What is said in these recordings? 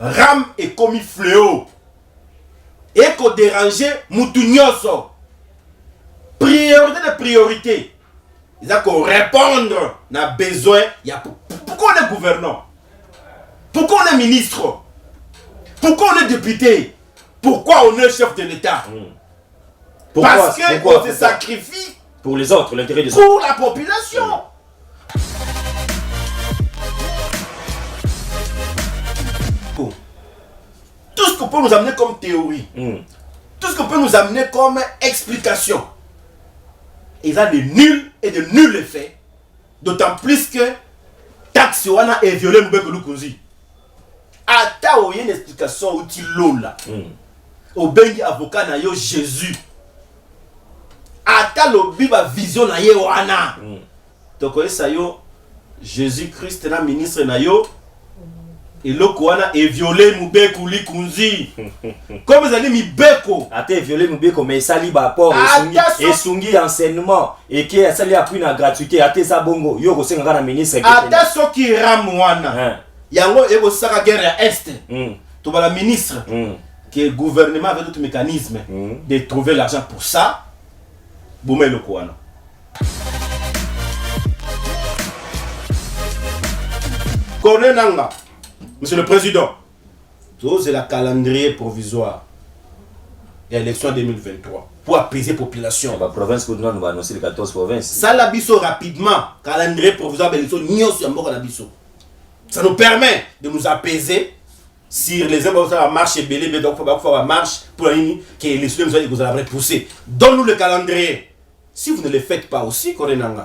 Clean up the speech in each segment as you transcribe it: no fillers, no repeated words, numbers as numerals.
ram est comme fléau et qu'on déranger moutounyoso. Priorité de priorité. Il a qu'on répondre à besoin. Pourquoi on est gouvernant? Pourquoi on est ministre? Pourquoi on est député? Pourquoi on est chef de l'État? Parce qu'on se sacrifie pour les autres, l'intérêt des autres. Pour la population. Tout ce qu'on peut nous amener comme théorie, tout ce qu'on peut nous amener comme explication, il a de nul et de nul effet. D'autant plus que taxe wana est violé mbeko lukunzi. Ata o une explication outil lola. Au bengi avocat na yo Jésus. Ata lobi ba vision na ye wana. Donc ça yo Jésus Christ na ministre na yo. Et le Kouana est violé Moubeko Likunzi. Comme vous allez Mibeko. Ate violé Moubeko, mais ça libre rapport et sungi enseignement. Et qui a sali appris na gratuité. Ate sa bongo. Yo ko senga na ministre. Ata so ki ramwana. Yango ego saka guerre à Est. To la ministre. Que le gouvernement avait d'autres mécanismes de trouver l'argent pour ça. Boumé le Kouana. Corné Nanga. Monsieur le Président, c'est la calendrier provisoire de l'élection 2023 pour apaiser la population. La province nous va annoncer les 14 provinces. Ça l'a biso rapidement, calendrier provisoire de l'élection, ça nous permet de nous apaiser sur les hommes qui marche et belé, mais donc il faut faire la marche pour que l'élection vous allez repousser. Donne-nous le calendrier. Si vous ne le faites pas aussi,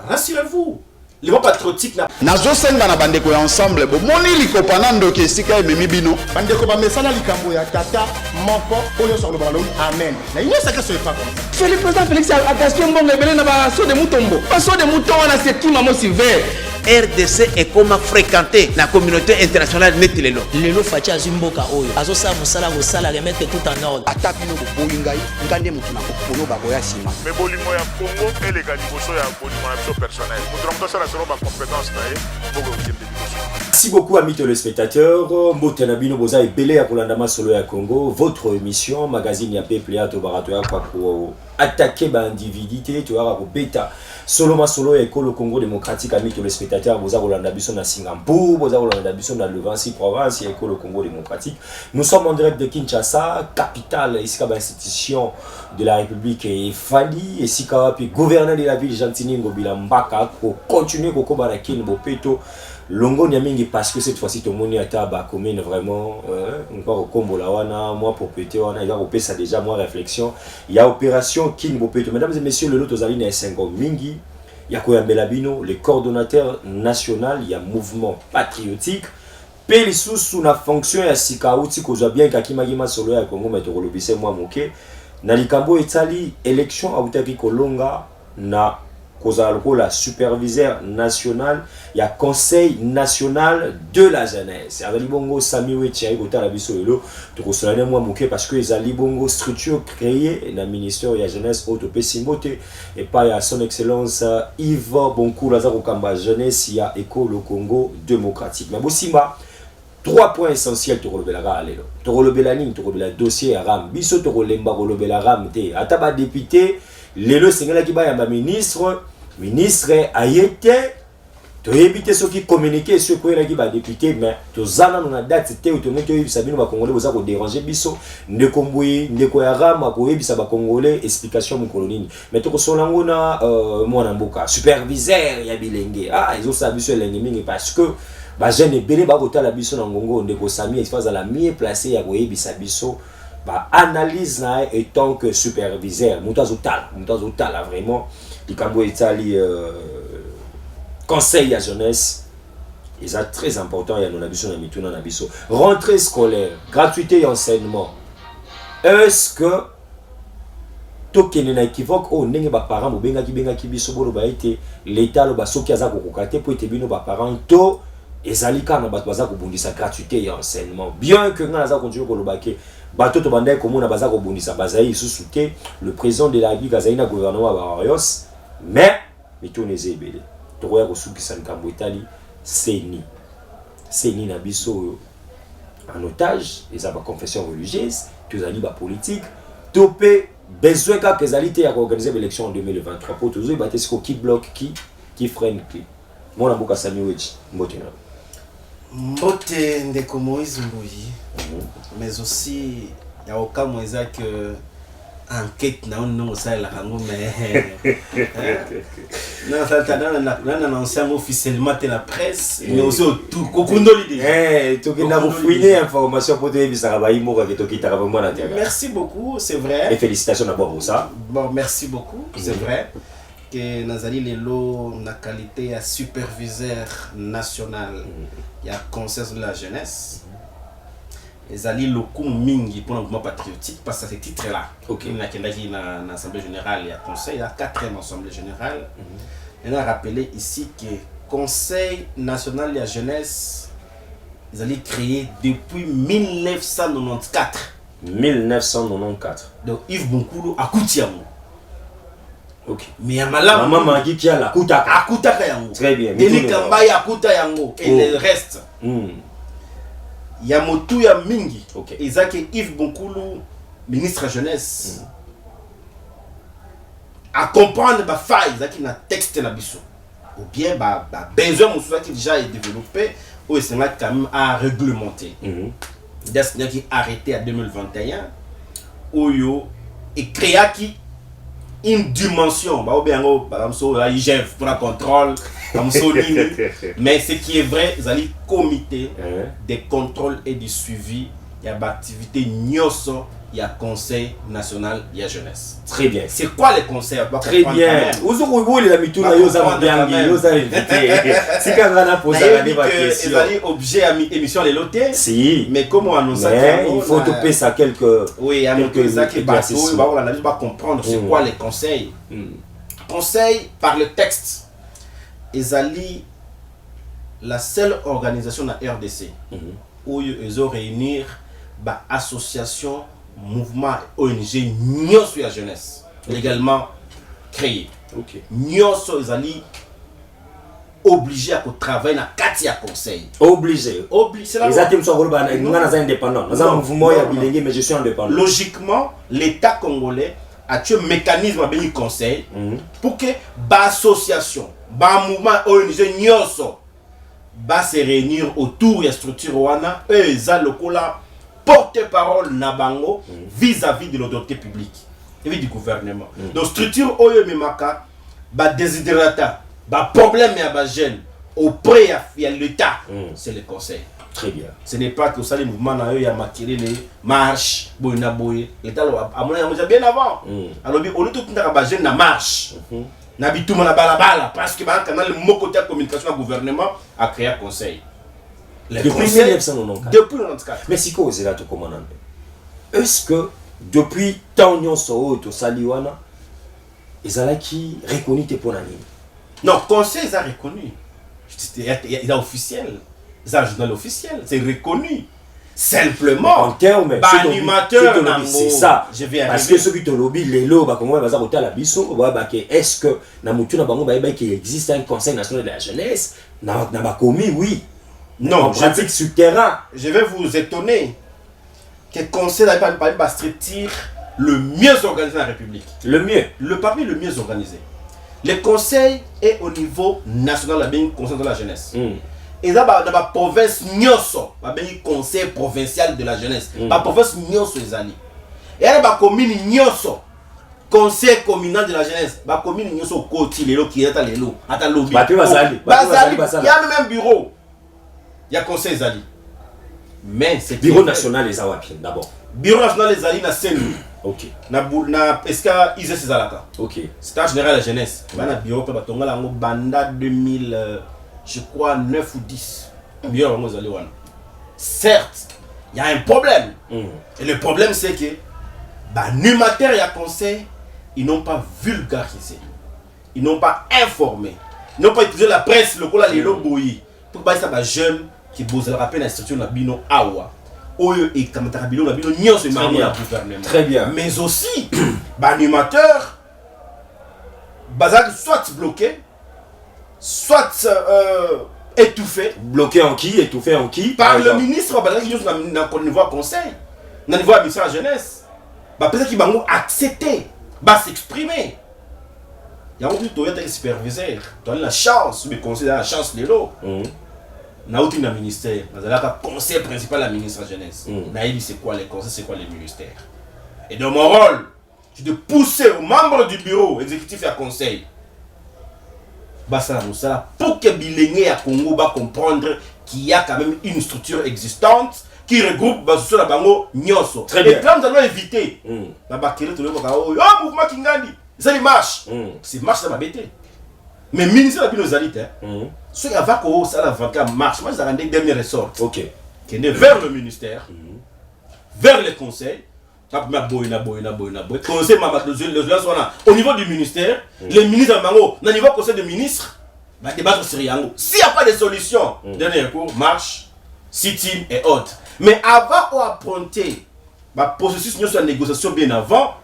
rassurez-vous. Les voix patriotiques nazo senga na bandeko ya ensemble bo moni likopana ndoki esika ememi bino bandeko ba mesana likambo ya tata moko oyo sur le ballon amen na ino saka so pas comme ça le président Félix attention bongo ebele na ba so de mutombo ba so de mouton na septima mo silver RDC est comme fréquenté la communauté internationale net lelo. Lelo fachi azimboka oyo. Azo sa musala musala remettre tout en ordre. Atapino ko boyingai ngande mutu na ko ba boya sima. Mais bolimo ya Congo et les gars liboso ya bolimo na personnel. Mutu na sala solo ba compétence na ye boko kimbe liboso. Merci beaucoup amis téléspectateurs. Mbotana bino boza ebele ya kolandama solo ya Congo, votre émission magazine ya peuple ya to barato ya kwa ko attaquer ba individualité to ara ko beta solo ya ekolo Congo démocratique amis téléspectateurs boza kolanda biso na Singapour, boza kolanda biso na Levancy province ya ekolo Congo démocratique. Nous sommes en direct de Kinshasa, capitale ici comme institution de la République et Fali et si puis gouverneur de la ville Gentini Ngobila Mbaka pour continuer ko kobana kin bopeto longo nyamingi parce que cette fois-ci tout le monde est à ba commune vraiment encore au combo la wana moi propriété wana il va opérer ça déjà moi réflexion il y a opération kin bopeto mesdames et messieurs le loto zali na 5 mingi ya koyambela bino le coordonnateur national il y a mouvement patriotique pe sous na fonction ya sikauti kozwa bien kakimagima solo ya Congo meteorolobise moi moke na likambo etali élection autaki kolonga na la superviseur national, il y a conseil national de la jeunesse. Avec bongo Samiwe Thierry Gota la biso elo, to kosolane moi moké parce que les ali bongo structure créée dans le ministère de la jeunesse autopé Simbote et pas à son excellence Yves Bonkou Lazaro Kamba jeunesse il y a éco le Congo démocratique. Mais Bosimba 3 points essentiels to relever la galelo. To relever la ligne, to relever le dossier ram. Biso to relever la ram te. Ataba député lelo sengela ki ba ya ministre ayete to éviter ceux qui communiquer ceux qui la ki ba député mais to zana na date te to moto yebisa bino ba congolais boza ko déranger biso ndeko mbui ndeko ya rama ko yebisa ba congolais explication mu kolonini mais to ko solango na mwana mboka superviseur ya bilenge ils ont sa biso elenge mingi parce que ba jeune belé ba ko tala biso na ngongo ndeko Sami espace la mieux placé ya ko yebisa biso ba analyse na et tant que superviseur mutazo tala vraiment likambo etali conseil à jeunesse et ça très important ya na biso na mituna na biso rentrée scolaire gratuité et enseignement est-ce que tokene na équivoque o ndenge ba parents bengaki biso bolo ba été l'état lo ba soki aza kokokate po ete bino ba parents to ezalika na bato baza kobundisa gratuité et enseignement bien que nga aza continuer kolobake bato to bandai komona baza kobundisa bazai susuke le président de la République azaina gouvernement ba Arios mais mitoneze ebele to koya kosukisa nkambo etali seni na biso en otage, ils ont ma confession religieuse, tous les ma politique, topé besoin que qualité à organiser l'élection en 2023 pour toujours battre ce qui bloque qui freine qui. Mon amboka Samuel Mbotena. Mbote ndeko Moïse Mboyi, mais aussi il y a aucun moyen que enquête na on ça la rango mais non ça t'as annoncé officiellement la presse mais aussi tout kokundo l'idée tu qui n'a pas fouillé information pour te dire ça va y mourir que tu qui t'a vraiment la terre. Merci beaucoup, c'est vrai. Et félicitations d'abord pour ça. Bon, merci beaucoup, c'est vrai que Nazali Lelo na qualité à superviseur national il y a conseil de la jeunesse. Ezali loku mingi pour le mouvement patriotique parce que ce titre là il y a une assemblée générale il y a conseil il y a 4e assemblée générale on a rappelé ici que conseil national de la jeunesse ils allaient créé depuis 1994 donc Yves Bonkulu a Koutiamou. Ok. Mais il y a malam maman dit qu'il y a la Kutaka yango. Très bien. Denis Kamba ya Kuta yango et le reste. Il y a Motu ya Mingi. Ok. Isaac Yves Bonkulu, ministre jeunesse. À comprendre ba faille Isaac na texte na biso. Ou bien ba besoin mon qui déjà est développé ou c'est là quand même à réglementer. C'est-à-dire qui arrêté en 2021 Oyo et créa qui une dimension bah bien par exemple la IGF pour le contrôle mais ce qui est vrai c'est le comité de contrôle et de suivi il y a l'activité NIOSO il y a conseil national il y a jeunesse. Très bien. C'est quoi les conseils? Très bien. Vous il a mis tout là yo ça bien yo ça invité. Si quand on a posé la question. Il a objet à émission les lotés. Si. Mais comment on annonce ça? Il faut toper ça quelques. Oui, à ça qui va comprendre c'est quoi les conseils. Conseil par le texte. Ezali la seule organisation de la RDC où ils ont réunir bah association mouvement ONG Nyonso la jeunesse légalement créé. OK. Nyonso ezali obligé à travailler dans Katia conseil. Obligé. C'est la les atomes sont indépendants. Nous avons un mouvement bilingue mais je suis indépendant. Logiquement, l'État congolais a un mécanisme à béni conseil pour que ba association, ba mouvement ONG Nyonso va se réunir autour de la structure wana et za lokola porte-parole nabango vis-à-vis de l'autorité publique et du gouvernement. Donc structure oyo memaka ba desiderata, ba problème ya ba jeune auprès de l'État, c'est le conseil. Très bien. Ce n'est pas que ça les mouvements na yo ya makiri les marches boyna boy l'État a mon bien avant. Alors on est tout na ba jeune na marche. Na bituma na balabala parce que ba canal mo côté communication au gouvernement a créé un conseil. Depuis 1994. Depuis 1994. Mais si quoi c'est là tout commandant. Est-ce que depuis tant Nyonso to saliwana ezala qui reconnu tes ponani? Non, conseil ça reconnu. Il a officiel. C'est un journal officiel, c'est reconnu. Simplement, en termes animateur, c'est ça. Je vais parce que ceux qui te lobby, les lots, comment va ça la biso, est-ce que Namutu Nabango qu'il existe un conseil national de la jeunesse? N'a pas commis, oui. Non, en pratique sur terrain. Je vais vous étonner que le conseil n'a pas structure le mieux organisé de la République. Le mieux. Parmi le mieux organisé. Le conseil est au niveau national, le conseil de la jeunesse. Et là, dans la province Nyonso, le conseil provincial de la jeunesse. La province Nyonso est allée. Et là, la commune Nyonso, conseil communal de la jeunesse. La commune Nyonso, côté l'élo qui est à l'élo, à ta lobby. Il y a même un bureau. Il y a conseil Zali. Mais c'est bureau national les Awapien d'abord. Bureau national les Zali na Senu. OK. Na eska Isé Cezalaka. OK. C'est un général de la jeunesse. Bana bureau pe batonga lango banda 2000 je crois 9 ou 10. Bureau lango Zali wana. Certes, il y a un problème. Et le problème c'est que animateurs et conseil, ils n'ont pas vulgarisé. Ils n'ont pas informé. Ils n'ont pas utilisé la presse lokola les loboyi. Pour que ça jeune qui bosse la rappel l'instruction na bino awa oyo et kamata bino na bino nyonso ma gouvernement. Très bien. Mais aussi animateur bazak soit bloqué soit étouffé. Bloqué en qui? Étouffé en qui? Par le ministre, qui est dans le niveau conseil, dans le niveau ministère de la jeunesse. Peut-être qu'il va accepter, va s'exprimer. Il y a un superviseur, tu as la chance, mais conseil la chance de l'eau. Na outi na ministère, na conseil principal la ministre de la jeunesse. Naïbi c'est quoi les conseils, c'est quoi les ministères. Et dans mon rôle, c'est de pousser aux membres du bureau exécutif et à conseil. Pour que Bilengue à Congo va comprendre qu'il y a quand même une structure existante qui regroupe sur la bango Nyoso. Très bien. Et là nous allons éviter. La bakere tout le monde mouvement Kingandi. Ça les marche. C'est marche ça m'a bêté. Mais ministère de nos alites ceux qui avaient ça la vacance marche. Moi j'ai des derniers ressorts. OK. Qui est vers le ministère, vers les conseils. Conseil au niveau du ministère, les ministres au niveau conseil de ministres, débattre sur Yango. S'il n'y a pas de solution, dernier cours, marche, sit-in et autres. Mais avant d'affronter le processus de négociation bien avant,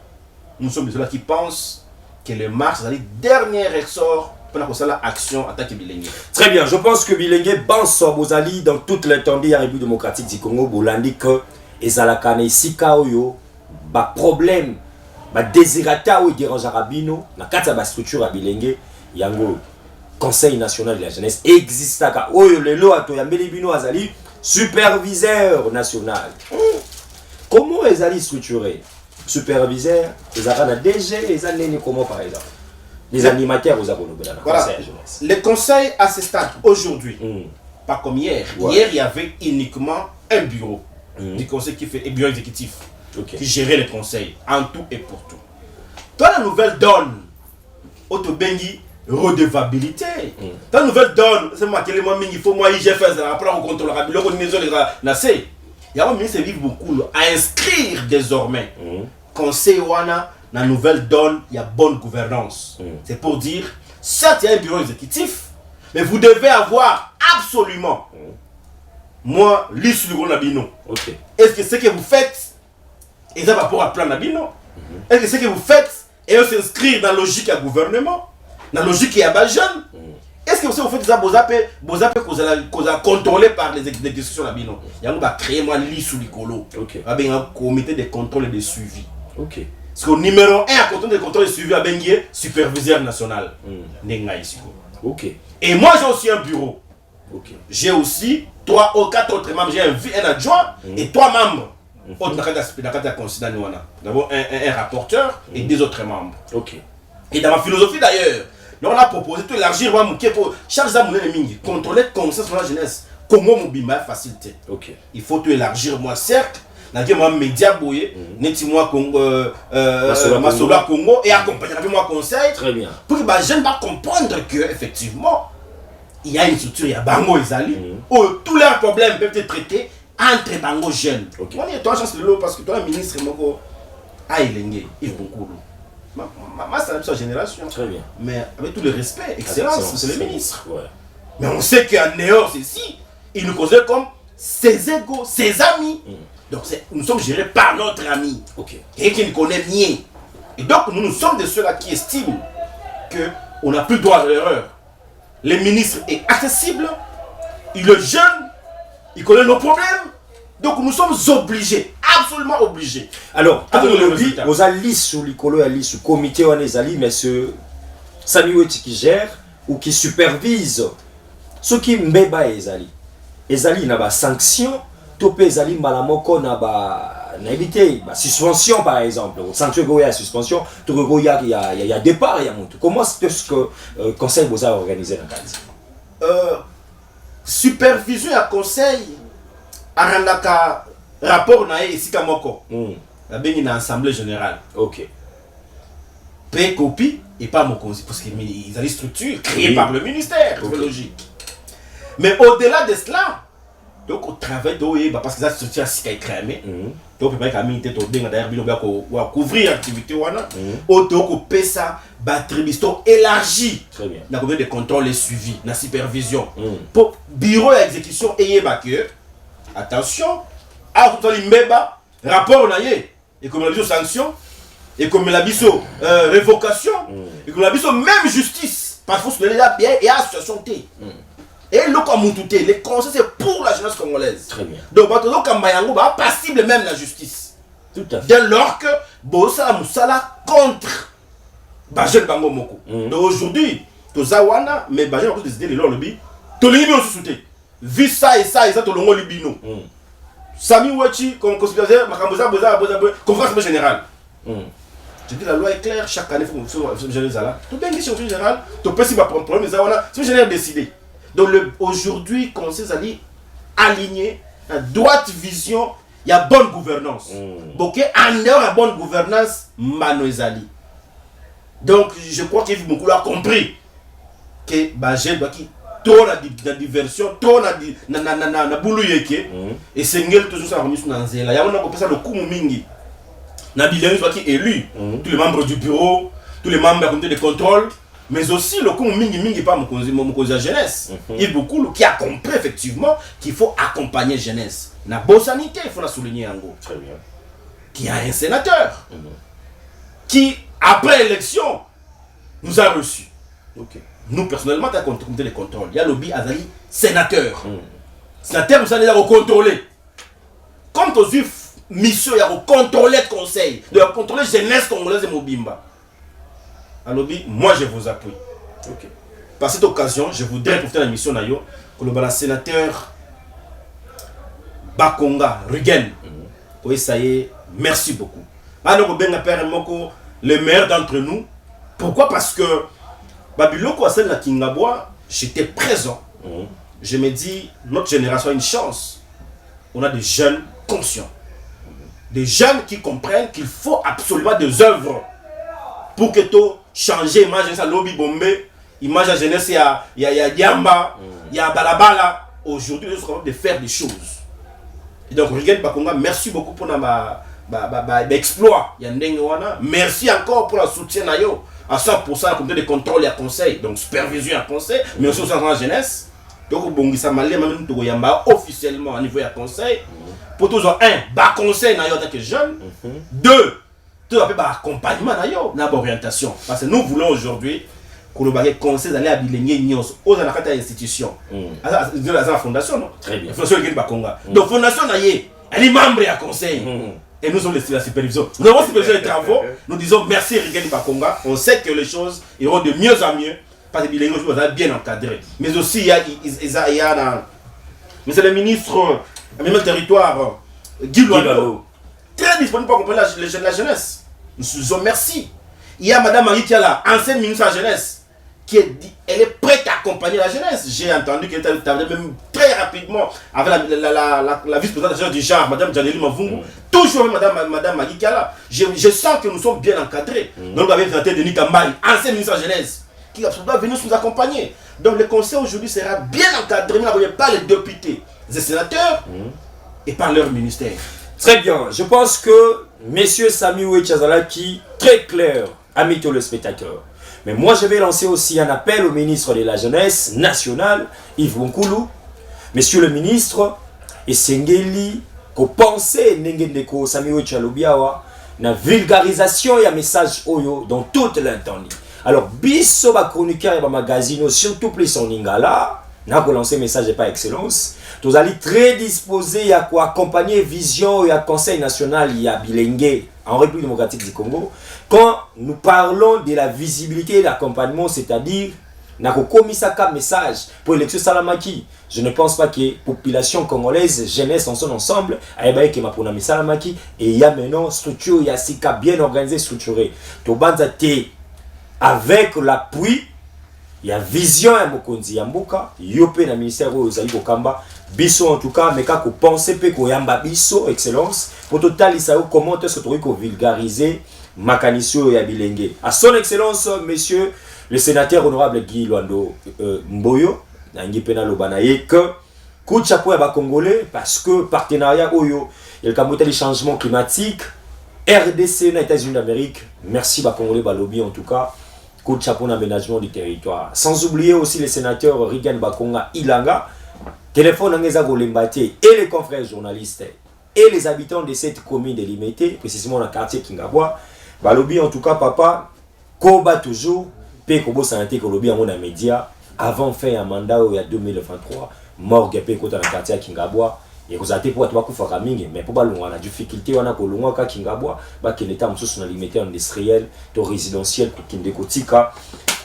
nous sommes ceux qui pensent que les marches, c'est le dernier ressort pour la action attaque Bilengue. Très bien, je pense que Bilengue pense Bozali dans toute l'étendue de la République démocratique du Congo, Bolandi que ezalakane sika oyo ba problème ba désirata ou dérange rabino na kati ba structure à Bilengue yango Conseil national de la jeunesse existaka oyo lelo ato ya mbeli bino azali superviseur national. Comment ezali structuré? Superviseur, ezaka na DG, ezali comment par exemple? Les animateurs aux abonnés de la Conseil jeunesse. Les conseils à ce stade aujourd'hui, pas comme hier. Ouais. Hier il y avait uniquement un bureau du conseil qui fait et bureau exécutif. Qui gérait les conseils en tout et pour tout. Toi, la nouvelle donne, Autobengi, redevabilité. La nouvelle donne, c'est moi qui il faut moi, j'ai fait ça, après on contrôlera, le organisation il y a un ministre qui vit beaucoup à inscrire désormais. Conseil Wana, la nouvelle donne, il y a bonne gouvernance. C'est pour dire, certes, il y a un bureau exécutif, mais vous devez avoir absolument, moi, liste du gros Nabino. Est-ce que ce que vous faites, et ça va pour un plan Nabino. Est-ce que ce que vous faites et on s'inscrire dans la logique à gouvernement, dans la logique à bas jeune? Est-ce que vous faites ça, vous avez contrôlé par les exécutions Nabino? Il y a créé moi l'issue du colo. Il y a un comité de contrôle et de suivi. Parce que numéro 1 à contrôle de contrôle et de suivi à Benguier, superviseur national. Et moi j'ai aussi un bureau. J'ai aussi 3 ou 4 autres membres. J'ai un adjoint et 3 membres. D'abord un rapporteur et 2 autres membres. Et dans ma philosophie d'ailleurs, on a proposé de élargir pour chaque contrôler le conseil sur la jeunesse. Comment mon bima facilité. Il faut élargir moi certes. Moi média boye, neti moi Congo, Masola Congo et accompagner moi conseil. Très bien. Pour que les jeunes va comprendre que effectivement il y a une structure, il y a Bango Ezali, où tous leurs problèmes peuvent être traités entre Bango jeunes. On y a toi chance de l'eau parce que toi, le ministre, il est beaucoup. C'est la génération. Très bien. Mais avec tout le respect, excellence, c'est le ministre. Mais on sait qu'en Néor, c'est ici, il nous considère comme ses égaux, ses amis. Donc nous sommes gérés par notre ami. Et qui ne connaît rien. Et donc nous sommes de ceux-là qui estiment qu'on n'a plus droit à l'erreur. Le ministre est accessible, il est jeune, il connaît nos problèmes, donc nous sommes obligés, absolument obligés. Alors, pour le dit, vous allez sur le comité, on est allé, mais ce Samuel qui gère ou qui supervise ce qui mbeba ezali. Ezali n'a pas sanction, topé ezali malamoko n'a pas évité, suspension par exemple. Sanction il y a suspension, il y a départ, il y a monte. Comment est-ce que le conseil vous a organisé dans le cas? Supervision à conseil, à rapport na ici kamoko. La bengi na assemblée générale. Paye copie et pas mon conseil parce qu'ils ont des structures créées par le ministère, c'est logique. Mais au-delà de cela, donc au travail d'OE, parce que ça structure est créée, donc il faut couvrir l'activité auto ça batterie élargi la communauté de contrôle et suivi la supervision pour bureau d'exécution et que attention à tout l'imeba rapport et comme la biso sanction et comme la biso révocation et comme la biso même justice parce que il y a association T Et le Kamoutoute, les conseils, c'est pour la jeunesse congolaise. Très bien. Donc, Batodo Kambayango va passible même la justice. Tout à fait. Dès lors que Bossa Moussala contre Bajel Bango Moko. Donc aujourd'hui, Tozawana, mais Bajel a décidé de l'Olobi, Tolini aussi sauté. Vu ça et ça, tout le monde libino. Sami Wachi, comme conspirateur, Makamboza, conférence générale. Je dis la loi est claire, chaque année, il faut que le général. Tout bien dit sur le général, tu peux si prendre problème, mais c'est le général décidé. Donc aujourd'hui, Conseil Ali aligné, la droite vision, il y a bonne gouvernance. Donc en dehors de la bonne gouvernance, Mano Ezali. Donc je crois qu'il beaucoup a compris que Bajel doit qui trop la diversion, trop na boulou yeke et c'est ngel toujours ça remis sur nzela. Il y a on a ça le coup mingi. Na bilan soit qui élu, tous les membres du bureau, tous les membres de la comité de contrôle, mais aussi le coup mingi pas mon cause de jeunesse. Il y a beaucoup qui a compris effectivement qu'il faut accompagner jeunesse. Na bosanité, il faut la souligner en gros. Très bien. Qui a un sénateur qui après l'élection nous a reçus. Nous personnellement dans le comité de contrôle, il y a lobby Azali sénateur. Sénateur nous allons contrôler. Comme aux mission, il y a contrôler le conseil, de contrôler jeunesse congolaise et Mobimba. Alors, moi je vous appuie. Par cette occasion, je voudrais profiter de la mission Nayo, que le sénateur Bakonga Rugen. Oui, ça y est, merci beaucoup. Alors, le meilleur d'entre nous. Pourquoi? Parce que Babiloko Asen la Kingaboa, j'étais présent. Je me dis, notre génération a une chance. On a des jeunes conscients. Des jeunes qui comprennent qu'il faut absolument des œuvres pour que tout change. Imagine ça, lobby bombé, imagine la jeunesse, il y a Diamba, il y a Balabala. Aujourd'hui, nous sommes capables de faire des choses. Et donc, Rugen Bakonga, merci beaucoup pour l'exploit. Merci encore pour le soutien à 100% la comité de contrôle et à conseil, donc supervision et à conseil, mais aussi au centre de la jeunesse. Donc, bon, ça m'a officiellement au niveau du conseil. Pour tous, un, bas conseil en tant que jeune. Deux, tout à fait accompagnement dans l'orientation. Parce que nous voulons aujourd'hui que le conseil d'aller à Bilingue aux institutions. À la fondation, non? Très bien. La fondation de Bakonga. Donc, la fondation, elle est membre du conseil. Et nous avons la supervision. Nous avons supervisé les travaux. Nous disons merci Rugen Bakonga. On sait que les choses iront de mieux en mieux. Parce que Bilingue bien encadré. Mais aussi, il y a monsieur le ministre du territoire, Guy Loiseau, très disponible pour accompagner la jeunesse. Nous disons merci. Il y a madame Marie Kiala, ancienne ministre de la jeunesse, qui elle est prête à accompagner la jeunesse. J'ai entendu qu'elle était même très rapidement avec la vice-présidente du genre, madame Janely Mavungu, toujours avec madame Marie Kiala. Je sens que nous sommes bien encadrés. Donc, avec le Denis Kambay, ancien ministre de la jeunesse, qui va venir nous accompagner. Donc le conseil aujourd'hui sera bien encadré par les députés, les sénateurs et par leur ministère. Très bien. Je pense que messieurs Sami Ouechazalaki, très clair, amis téléspectateurs. Mais moi je vais lancer aussi un appel au ministre de la Jeunesse nationale, Yves Bonkoulou. Monsieur le ministre, et Sengeli, qu'on pensait Nengendeko Sami Ouechalobiawa, na vulgarisation et un message oyo dans toute l'internet. Alors, biso ba chroniqueur et ba magazine, surtout plus en Lingala, n'a pas lancé message par excellence. Tous allez très disposés à quoi accompagner vision et à conseil national il y a Bilingue en République démocratique du Congo. Quand nous parlons de la visibilité et l'accompagnement, c'est-à-dire n'a pas commis ça comme message pour l'élection Salamaki. Je ne pense pas que la population congolaise, jeunesse en son ensemble, a que ma pour Salamaki et il y a maintenant structure, il y a SICA bien organisé, structuré. Tobanza te avec l'appui, il y a vision à Mokonzi Yambuka, Yope na ministère aux Zali Bokamba, Bisso en tout cas, mais quand vous pensez que Yamba Bisso, excellence, pour total, il s'agit comment est-ce que vous vulgariser Makanisio et Abilenge. À son excellence, monsieur le sénateur honorable Guy Loando Mboyo, Nangi Pena Lobanaye, que coup de chapeau à Congolais, parce que partenariat Oyo, il y a le changement climatique, RDC, les États-Unis d'Amérique, merci Congolais Balobi en tout cas. Coup de chapeau d'aménagement du territoire. Sans oublier aussi les sénateurs Rugen Bakonga Ilanga, téléphone Angeza Golembate et les confrères journalistes et les habitants de cette commune délimitée, précisément dans le quartier Kingaboa. Balobi en tout cas, papa, Koba toujours, P Kobo Santé Kolobi en mon média, avant fin ya mandat il y a 2023 morgue pe kota na quartier Kingabwa et vous avez pour toi kufa mingi mais pour balunga na difficulté wana ko lunga ka Kingabwa ba keleta mususu na limité industriel to résidentiel ko kindeko tika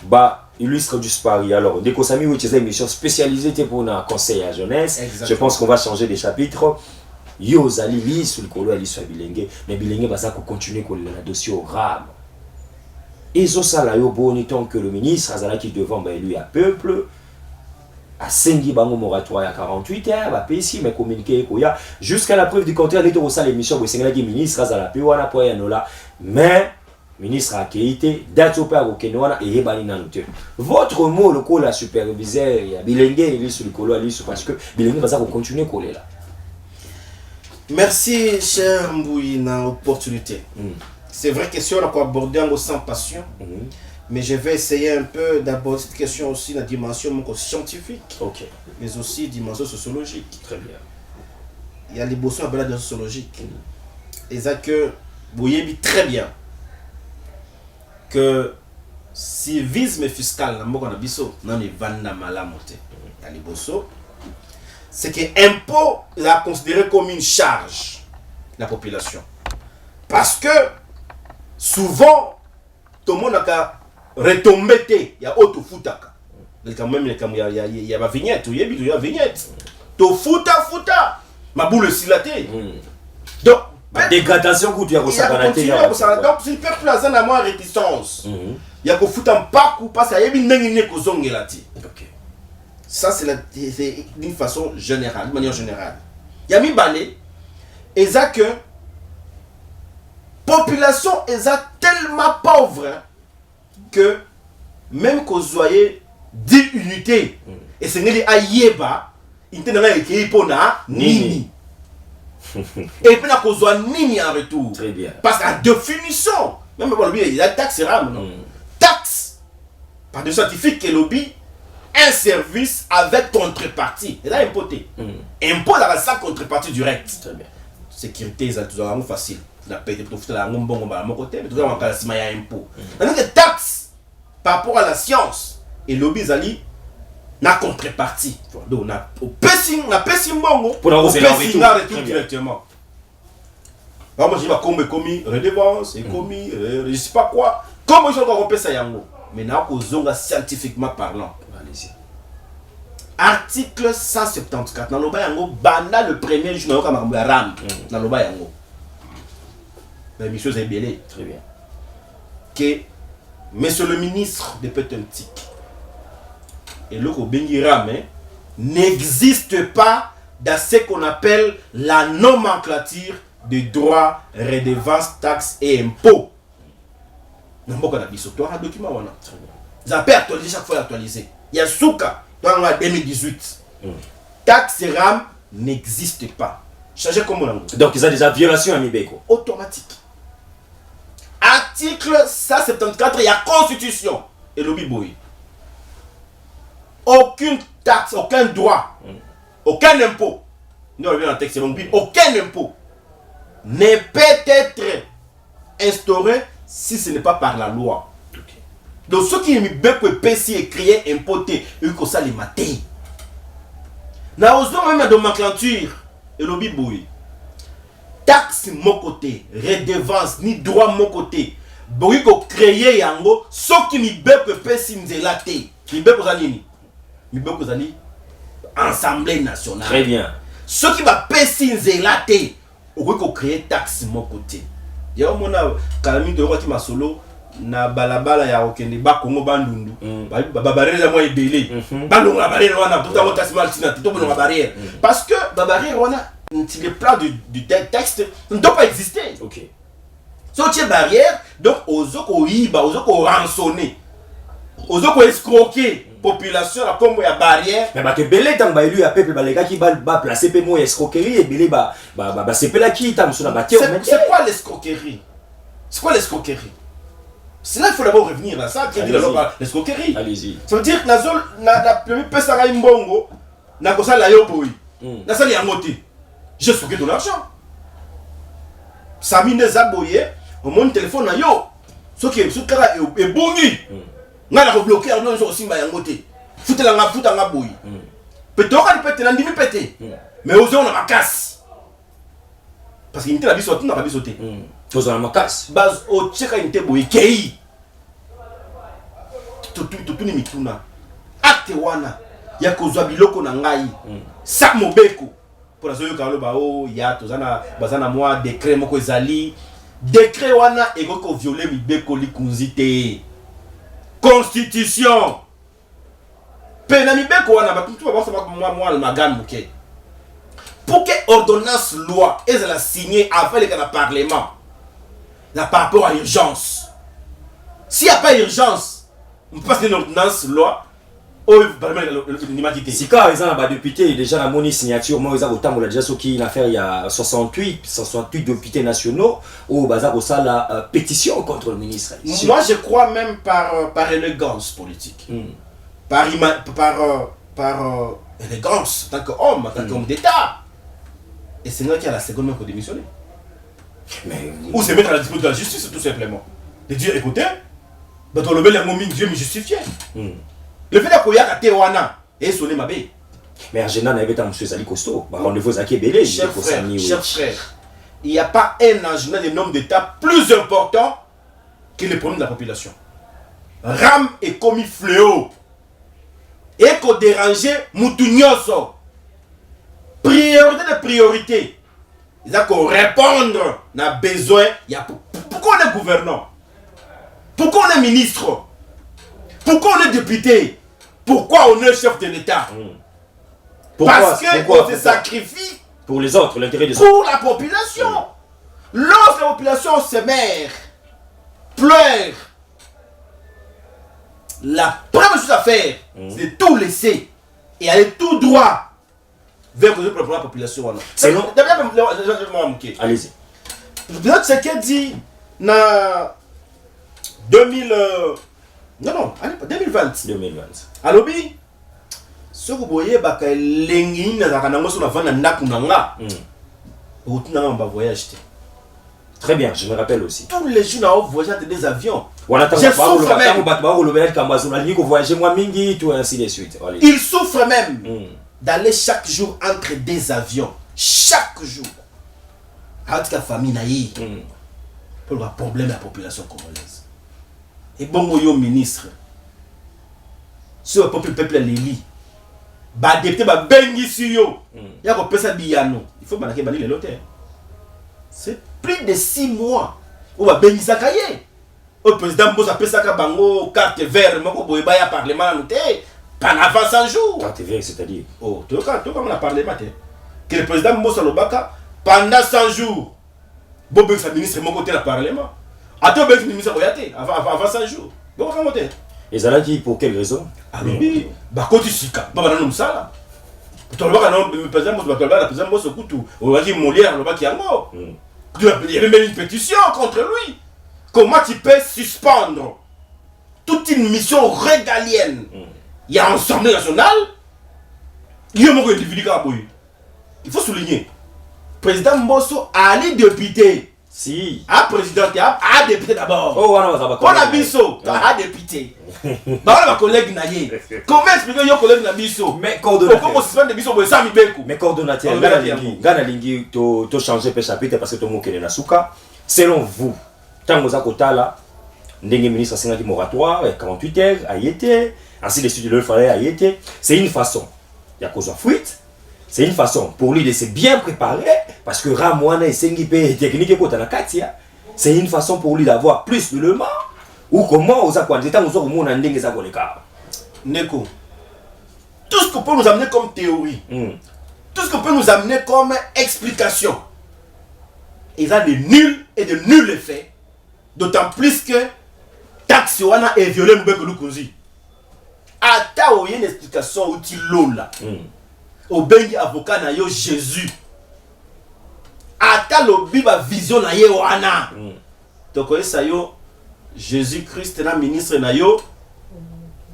ba illustre du Spari. Alors dès qu'on s'est mis une émission spécialisée pour un conseil à jeunesse. Exactement. Je pense qu'on va changer des chapitres. Yo zali li sur le colo ali sur bilenge mais bilenge ba ça ko continuer ko le dossier au ram. Ils ont ça là yo boni tant que le ministre azala qui devant ba lui à peuple à sengi bango moratoire à 48 heures ba pesi mais communiquer ko ya jusqu'à la preuve du contraire les to ça l'émission bo senga ki ministre azala pe wana po ya nola mais ministre a quitté date au père au Kenya et ebani nanute votre mot le col la superviseur ya bilenge il sur le colo ali parce que bilenge ba ça ko continuer coller là. Merci, cher Mboui, na opportunité. C'est vrai que si on a abordé en sans passion, mais je vais essayer un peu d'aborder cette question aussi dans la dimension scientifique, mais aussi dimension sociologique. Très bien. Il y a les bossons à balade sociologique. Et ça que vous voyez très bien que civisme fiscal, dans les vannes malamoté, il y a les bossons. C'est que l'impôt est considéré comme une charge de la population. Parce que souvent, tout le monde a retombé. Il y a autre foutaka. Il y a ma vignette, il y a ma vignette. To fouta. Ma boule silaté. Donc, la dégradation que tu as ressenti. Donc, si le peuple a moins réticence, il y a que fouta un parcours parce qu'il y a une négligence aux ongles là. Ça, c'est d'une façon générale, de manière générale. Il y a mis balé, et ça que population est tellement pauvre que même qu'on soit 10 unités, et c'est n'est pas yéba, il n'y a pas nini. Et puis qu'on soit nini en retour. Très bien. Parce qu'à définition, même pour le il y a taxe RAM, non? Taxe, par des scientifiques qui lobby. Un service avec contrepartie. Et là, impoté. Impôt, là, ça contrepartie directe. Très bien. Sécurité, ça, tout ça, c'est facile. La paix, tout ça, là, bon, à mon côté, mais tout ça, on a il y a impôt. Donc, les taxes par rapport à la science et lobby, zali, na contrepartie. Donc, on a pessing bongo, pour la pessing tout directement. Alors, moi, je vais commis redevance, et commis, je sais pas quoi. Comment je vais encore ça yango? Mais là, on scientifiquement parlant. Article 174 dans le Bayango, banda le premier jour dans le Ram dans le Bayango. Mais monsieur Zébélé, très bien. Que monsieur le ministre de Petentique et le Bengi Ram n'existe pas dans ce qu'on appelle la nomenclature de droits, redevances, taxes et impôts. N'a pas un document. Ça peut actualiser chaque fois actualisé. Il y a Souka. Dans la 2018, taxe RAM n'existe pas. Changez comme on a. Donc, ils ont déjà violation à Mibeko. Automatique. Article 174, il y a Constitution. Et le Biboui. Aucune taxe, aucun droit, aucun impôt. Nous avons un texte, aucun impôt ne peut être instauré si ce n'est pas par la loi. Donc, ceux qui ont créé impoté, ils ont ça les matés. Nous avons même de nomenclature et le biboui. Taxe mon côté, redevance ni droit mon côté. Boui ko créer yango, ceux qui mi beko pesi nzelate. Mi beko zani. Mi beko zani Assemblée nationale. Très bien. Ceux qui va pesi nzelate, boui ko créer taxe mon côté. Ya mona kalami de roti masolo. Na balabala ya okende ba Kongo bandundu ba barrière moi ebelé bandungu na barrière wana tout à tasmal tina tout bon na barrière parce que ba barrière wana le plan du texte ne doit pas exister. OK. So tu barrière donc ozoko yiba ozoko rançonner ozoko escroquer population la comme ya barrière mais ba ke belé tant ba élu ya peuple ba lega ki ba placer pe mo escroquerie et belé ba sepela ki tam sona ba tie. C'est quoi l'escroquerie? C'est quoi l'escroquerie? C'est là qu'il faut d'abord revenir à ça, qui dit l'escroquerie. Allez-y. Ça veut dire que la première personne qui a mbongo, n'a pas ça la yoboui. N'a ça les amoté. J'ai escroqué ton argent. Ça mine des aboyés, au mon téléphone à yo. Ce qui est ce cas est bongi. N'a la bloqué, on a aussi ma yamoté. futanga boy. Peut-être qu'on peut ndimi pété. Mais aux on a ma casse. Parce qu'il n'était la bisote, on n'a pas bisoté. Tous on a ma casse. Base au tcheka inte boy kei. Tout ni mituna. Acte wana. Ya kozwa biloko na ngai. Sak mobeko. Pour la zoyo kalo ba o ya tozana bazana moi décret moko ezali. Décret wana ego violer mibeko likunzite. Constitution. Pena mibeko wana ba tout ba moi le magane muke. Pour que ordonnance loi et la signer avant le parlement. Là par rapport à urgence. S'il n'y a pas urgence, on passe une ordonnance loi. Si quand ils ont député déjà la monnaie signature, moi ils ont autant déjà ce qui une affaire il y a 68 députés nationaux au bazar au ça la pétition contre le ministre. Moi je crois même par élégance politique, par élégance en tant qu'homme, en tant qu'homme d'État. Et c'est là qu'il y a la seconde même pour démissionner. Ou se mettre à la disposition de la justice tout simplement. De dire écoutez, Dieu me justifiait. Le fait qu'il y a un wana et sonné ma baie. Mais en général, il y a un monsieur Zali Costo. Rendez-vous à Kébélé. Cher frère, il n'y a pas un agenda de nombre d'État plus important que les problèmes de la population. Ram est commis fléau. Et qu'on dérange Moutounioso. Priorité de priorité. Il y a qu'on répondre à besoin. Pourquoi on est gouvernant? Pourquoi on est ministre? Pourquoi on est député? Pourquoi on est chef de l'État? Parce qu'on se sacrifie pour les autres, l'intérêt des autres. Pour la population. Lorsque la population se meurt, pleure, la première chose à faire, c'est de tout laisser et aller tout droit vers la population. C'est long. Allez-y. Peut-être ce qu'elle dit dans 2000. Non, 2020. 2020. Alobi, ce que vous voyez, c'est que les gens vont voyager. Très bien, je me rappelle aussi. Tous les jours, on voyage des avions. Je souffre même. Il souffre même d'aller chaque jour entre des avions. Chaque jour. Avec la famille, pour le problème de la population congolaise. Et bon, yo ministre, si le peuple l'élit, bah député bah bengi si yo, y a qu'on peut ça biyano, il faut manaker bani les lotés. C'est plus de 6 mois où bah bengi ça cahier. Le président Mbosa peut ça bango carte verte, moko boy baya parlement noté, pendant avant 100 jours. Carte verte c'est-à-dire. Oh, toi comme on a parlé matin, que le président Mbosa Lobaka pendant 100 jours, Bobo sa ministre mon côté le parlement. Attends, ben, ministre avant 100 jours. Bon, comment t'es? Et ça l'a dit pour quelle raison? Ah oui, bah quand tu sais quand, bah non ça là. Tu le vois non, le président Mbosa, le président Mbosa Kutu, on va dire Molière, le bas qui a mort. Il y avait même une pétition contre lui. Comment tu peux suspendre toute une mission régalienne? Il y a l'Assemblée nationale, il y a un individu qui a boui. Il faut souligner, président Mbosa a les députés. Si. Ah, président, ah, député d'abord. Oh, voilà, ça va. On a biso, ah, député. Bah, on a collègue naïe. Comment expliquer yon collègue na biso? Mais coordonnateur. Pourquoi on se fait de biso pour ça, mi beku? Mais coordonnateur, Gana Lingi, to changer pe chapitre parce que to mokele na suka. Selon vous, tant que Zakota là, ndenge ministre a signé moratoire, 48 heures, a été, ainsi de suite, le fallait a été. C'est une façon. Il y a cause de fuite. C'est une façon pour lui de se bien préparer parce que Ramwana et Sengipe technique et Katia, c'est une façon pour lui d'avoir plus de l'éléments ou comment aux aquandita nous avons mon ending ça Neko. Tout ce que peut nous amener comme théorie, tout ce que peut nous amener comme explication, il a de nul et de nul effet, d'autant plus que Taxiwana est violé Mbeko Lukunzi. Ata ou une explication outil lola. Au bengi avocat na yo Jésus. Ata lobi ba vision na ye wana. Toko esa yo Jésus Christ na ministre na yo.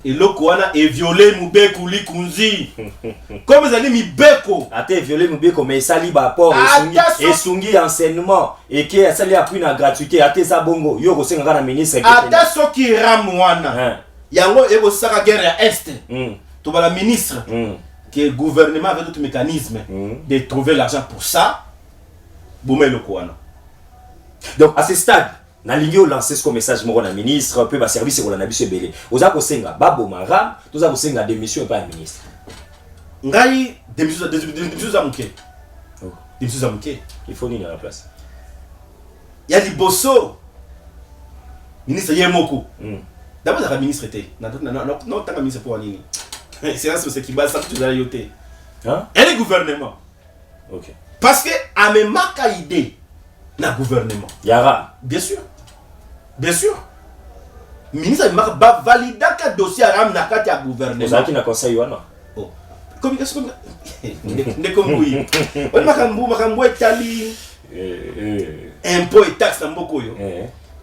Et loko wana est violé Mbeko Likunzi. Comme ils allaient mi beko. Ata violé Mbeko mais sali ba port et sungi enseignement et qui a sali appui na gratuité ata sa bongo yo ko senga na ministre. Ata so ki ram wana. Yango ego saka guerre ya est. Tu vois la ministre, que le gouvernement avait d'autres mécanismes de trouver l'argent pour ça. Boumé le quoi. Donc, à ce stade, na ligne lancer ce message mon ministre peut ba service ko na biso belé oza ko senga babo mara toza ko senga démission pas ministre ngai démission za muke démission za muke il faut ni à la place ya liboso ministre yemoko d'abord la ministre était non tant ministre pour nini c'est qui base ça tout dans yoté hein et le gouvernement OK parce que a même ma idée na gouvernement yara bien sûr ministre va valider que dossier ram na kati ya gouvernement ça qui na conseil wana oh communication ne kombuyi on makambo etali impôt et taxe na mboko yo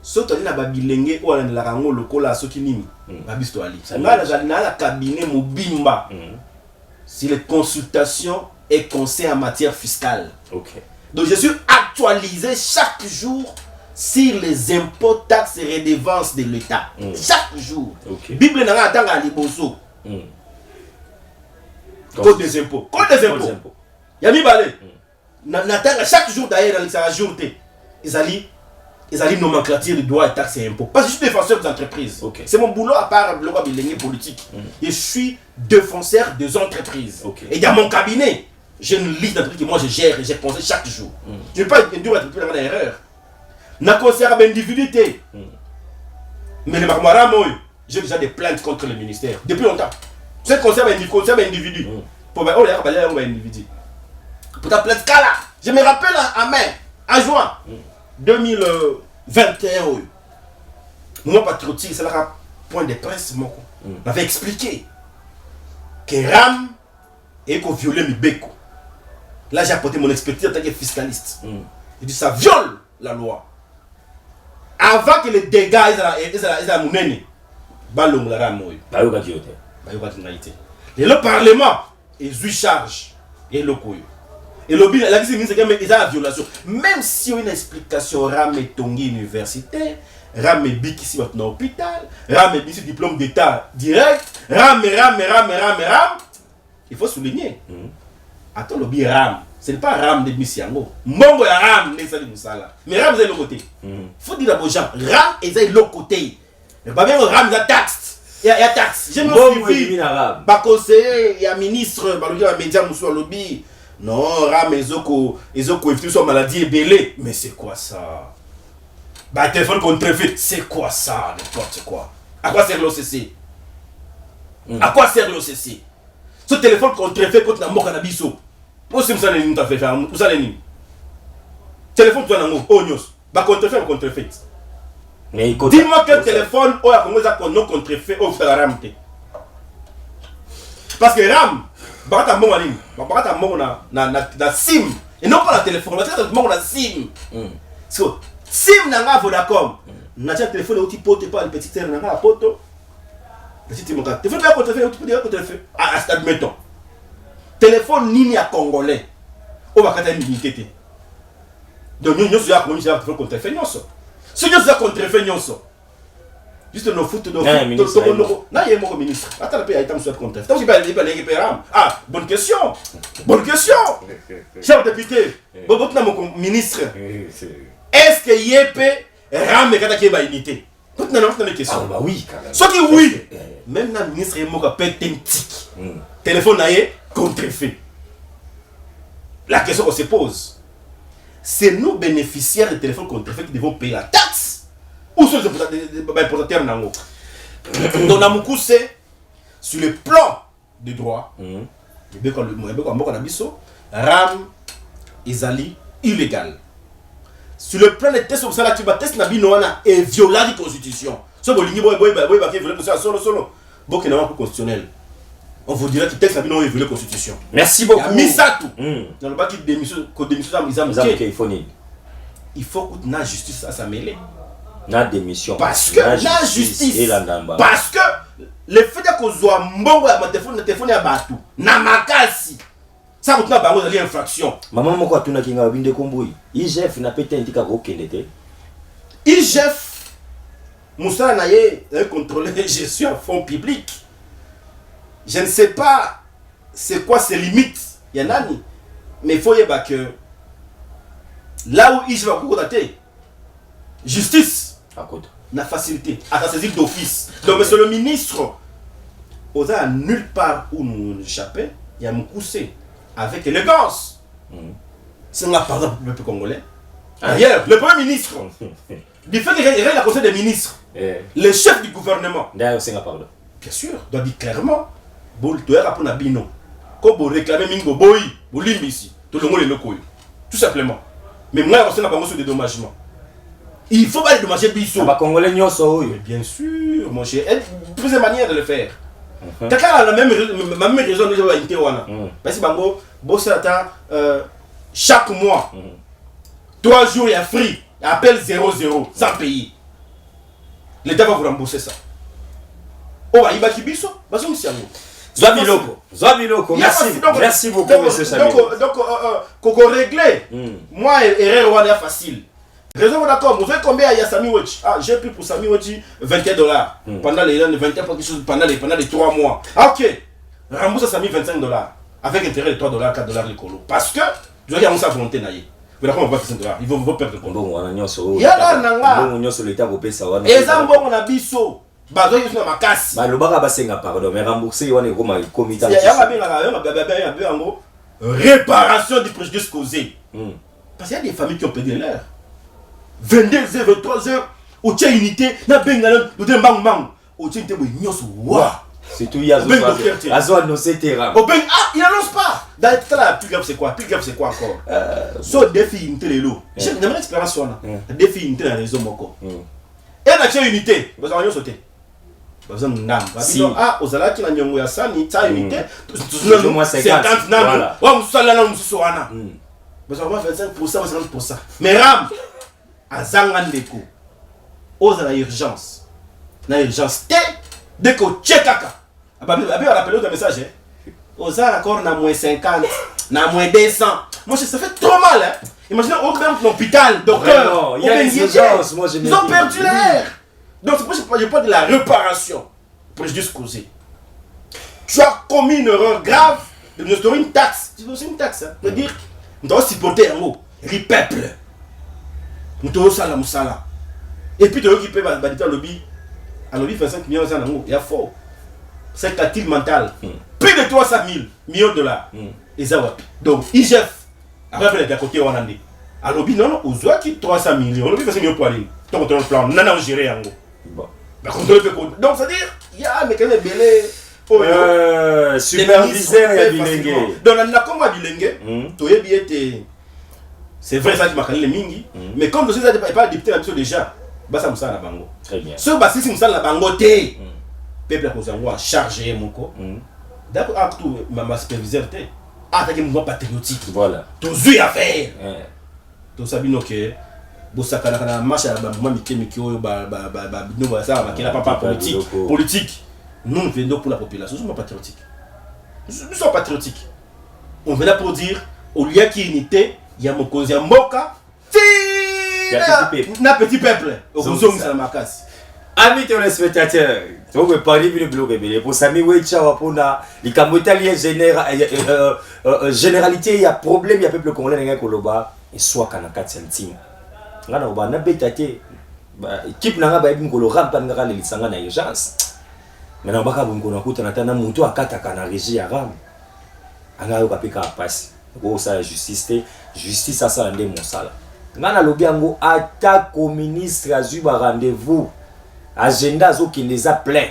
soto na babilenge ola na rango lokola soki nini babisto ali ngala na la cabinet mobimba si les consultations et conseils en matière fiscale. OK. Donc je suis actualisé chaque jour sur les impôts, taxes et redevances de l'État. Chaque jour. Okay. Bible n'a pas à liboso. Code des impôts. Code des impôts. Yami balé. N'attend chaque jour d'ailleurs ça ajouté. Ils allaient nomenclature de droits et taxes et impôts. Parce que je suis défenseur des entreprises. Okay. C'est mon boulot à part le droit politique. Je suis défenseur des entreprises. Okay. Et dans mon cabinet, j'ai une liste d'entreprises que moi je gère et j'ai pensé chaque jour. Je ne veux pas induire l'entreprise dans l'erreur. Je conserve l'individualité. Mais le marmaram, j'ai déjà des plaintes contre le ministère. Depuis longtemps. Je conserve l'individu. Pour me individu. Pour ta plainte, je me rappelle en juin 2021. Moi, patriotique, c'est là point de presse. On avait expliqué que RAM est violé mes béco. Là, j'ai apporté mon expertise en tant que fiscaliste. Je dis ça viole la loi. Avant que les dégâts ils aient monnaie, ballon la RAM. Et le Parlement, ils jouent charge. Et le coup. Et le but, la ministre, ils ont la violation. Même si on a une explication, RAM est tongi universitaire, RAM est bic ici dans l'hôpital, RAM est ici diplôme d'état direct, RAM, il faut souligner. Attends, le bi RAM, ce n'est pas RAM de Missiango. Mongo ya RAM, mais RAM, c'est le côté. Il faut dire aux gens, RAM, c'est le côté. Pas bien RAM, il y a taxe. Il y a taxe. Je me suis dit, bah conseiller, il y a ministre, bah le média Moussou lobby. Non, RAM, ils ont coefficient sur maladie et belé. Mais c'est quoi ça? Bah téléphone contrefait, c'est quoi ça? N'importe quoi. À quoi sert l'OCC? À quoi sert l'OCC? Ce téléphone contrefait contre la mort cannabiso. Moi aussi, vous allez nous faire. Vous allez nous. Téléphone, tu as un mot. Bah contrefait ou contrefait? Dis-moi quel téléphone ou a non contrefait ou vous allez ramter. Parce que RAM, bah ta mot en ligne. Bah ta mot na SIM. Et non pas la téléphone, la téléphone na SIM. So, SIM n'a pas Vodacom. N'a pas téléphone où tu potes pas le petit terre n'a pas poto. Petit téléphone téléphone pas contrefait ou tu peux contrefait. Ah, admettons. Téléphone nini à congolais. On va faire une unité. Donc nous sommes à communiquer avec le contrefait nyonso. Si nous sommes contrefait nyonso. Juste nos foot de non, il y a mon ministre. Attends, le pays a été sur contrefait. Donc il pas les RAM. Ah, bonne question. Bonne question. Cher député, mon ministre. Est-ce que YP RAM est qui est unité? Toute non, non, question. Ah bah oui quand même. Soit qui oui. Même la ministre est mon appel tentique. Téléphone naïe contrefait. La question qu'on se pose, c'est nous bénéficiaires de téléphones contrefait qui devons payer la taxe ou sont les importateurs nango. Donc Namoukou c'est sur le plan du droit, RAM Izali illégal. Sur le plan des tests, vous savez que test Nabinoana est violant la constitution. Ce que vous voulez constitutionnel. On vous dirait que le texte n'a pas violé la constitution. Merci beaucoup. Il y a mis ça tout. Dans le bas qui démission, il faut que la justice à s'amêler. La démission. Parce que la justice. Et la ndamba. Parce que le fait que soit mbongo ya téléphone ya batu na makasi. Ça vous n'a pas une infraction. Maman moko atuna kinga binde kombui. IGF na pété ndika ko kendete. IGF Moussa Naye contrôler gestion à fonds publics. je ne sais pas c'est quoi ses limites. Il y en a ni. Mais il faut y avoir que là où il va courater, justice, la facilité, à la saisir d'office. Donc, monsieur le ministre, on a nulle part où nous échapper, il y a mon coussé avec élégance. C'est un pardon pour le peuple congolais. D'ailleurs, le premier ministre, du fait qu'il y a la conseil des ministres, le chef du gouvernement, d'ailleurs, c'est un pardon. Bien sûr, doit dire clairement, tu es rapport à Bino. Quand vous réclamez Mingo Boy, vous l'imez ici, tout le monde est locaux. Tout simplement. Mais moi, on a pas sur dédommagement. Il faut pas dédommager Bisso. Congolais, bien sûr, mon cher. Il y a plusieurs manières de le faire. Quelqu'un a la même raison de dire parce que Bango, chaque mois, 3 jours, il y a free, il appelle 0-0, sans payer. L'État va vous rembourser ça. Oh, il va qui Bisso, Zoabiloko, merci beaucoup, monsieur Samir. Donc, qu'on règle, moi, erreur, on est facile. Raison d'accord, vous savez combien il y a Sami Wechi? Ah, j'ai pris pour Sami Wechi $21 pendant les 21 quelque chose pendant les 3 mois. Ah, ok, rembourse à Sami $25 avec intérêt de $3, $4 les colos. Parce que, je vais dire, on sa volonté naïe. Vous n'avez pas $25, ils vont perdre le compte. Il y a là, et ça, on a biso. Bazo yi na makasi. Ba lobaka basenga pardon mais rembourser wana ko ma comité. Il y a réparation du préjudice causé. Parce qu'il y a des familles qui ont perdu l'heure. 22h, 23h, au tient unité, na bengalon, nous dem bang bang. Au tient unité, nyos wa. C'est tout Yazo. Azo annoncé terrain. Au ben ah, il annonce pas. Dans la plus grave c'est quoi? Plus grave c'est quoi encore? So défi unité les lots. J'aimerais expérience là. Défi unité la raison moko. Et la tient unité, vous allez sauter. Si ah ozala ki na nyongo ya sani ta unité toujours moins 50 voilà wa musala na musuwana parce que 25% 50%. Mais ram azanga ndeko ozala urgence na urgence te dès que checkaka abi on appelle le message ozala encore na moins 50 na moins 200. Moi ça fait trop mal hein. Imaginez au l'hôpital docteur il y a des urgences moi ils ont perdu l'air. Donc c'est pour ça que je parle de la réparation préjudice causé. Tu as commis une erreur grave de nous donner une taxe. C'est aussi une taxe. Hein. De dire, nous devons supporter un mot. Le peuple. Nous devons ça la moussala. Et puis tu veux qu'il paye le lobby. À lobby 25 millions de dollars. Il y a faux. C'est calcul mental. Plus de 300 millions de dollars. Et ça va. Donc IGF. Après les à côté on a dit. À lobby non aux autres qui 300 millions. Lobby 25 millions pour aller. Donc on plan. Non non gérer en gros. Bon. Donc c'est à dire il y a mais quand même belé superviseur ya bilenge. Donc on a comme bilenge. To yebi c'est vrai ça qui m'a calé les mingi mais comme dossier ça pas député là déjà bah ça musala bango. Très bien. Ce bah si musala bango té peuple ko zango charger moko. D'accord acte ma superviseur té attaquer mouvement patriotique. Voilà. Toujours à faire. To sabino que bosaka na marche à mouvement mikemiki oyo nous ça va qui n'a pas politique. Nous nous venons pour la population, nous sommes patriotiques. Nous sommes patriotiques. On vient là pour dire au lieu qu'il y ait unité, il y a mon cause, il y a Moka, na petit peuple. Amis téléspectateurs, vous pouvez parler du bloc pour Sami Wecha pour la généralité, il y a problème, il y a peuple congolais qui koloba et soit kana 4 centimes. Ngana oba na betate équipe nanga ba ibin kolo rampa ngaka le lisanga na urgence. Maintenant baka bungo na kuta na tana muntu akataka na régie ya ram. Anga yo kapeka passe. Ko sa justice asa ndé mosala. Ngana lobi yango ata ko ministre azuba rendez-vous. Agenda zo ki les a plein.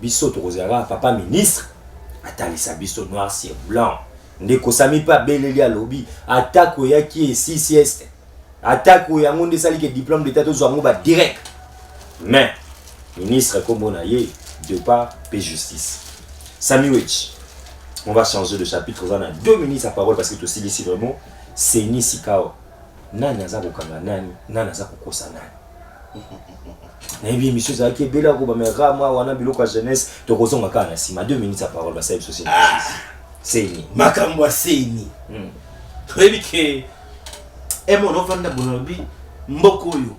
Biso to kozara papa ministre atalisa biso noir sur blanc. Ndeko sami pa beleli a lobby attaque yaki 6 est. Attaque où il y a un monde qui diplôme d'état de Zouamou direct. Mais, ministre comme on a eu, de part, paix justice. Sami Wechi, on va changer de chapitre. On a 2 minutes à parole parce que tu aussi ici vraiment, c'est ni Sikao. Nani aza kokanga nani, nani aza kokosa nani. Na bien monsieur Zaki bela ko ba mera moi wana biloko jeunesse to kozonga kana sima 2 minutes à parole ba ça société. C'est ni. Makambo c'est ni. Très bien. Et mon enfant de Bonobi, Mbokoyo.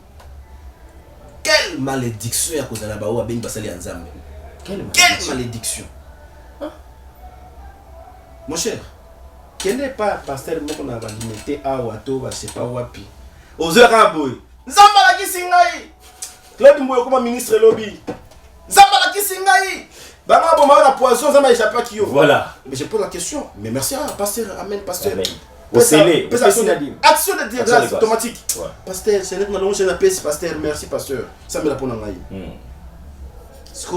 Quelle malédiction à cause de la Baoua Ben Basali Anzambe. Quelle malédiction. Mon cher, quel n'est pas pasteur qu'on a limité à Wato, je sais pas Wapi. Aux heures à boy. Zambala qui singaï. Claude Mboyo comme ministre lobby. Zambala qui singaï. Banga bomba la poisson, Zambala échappe à qui. Voilà. Mais je pose la question. Mais merci à pasteur, amen, pasteur. Amen. Action de grâce automatique. Ouais. Pasteur, c'est notre nom, je l'appelle pasteur, merci pasteur. Ça me l'a pour n'engager. Parce que,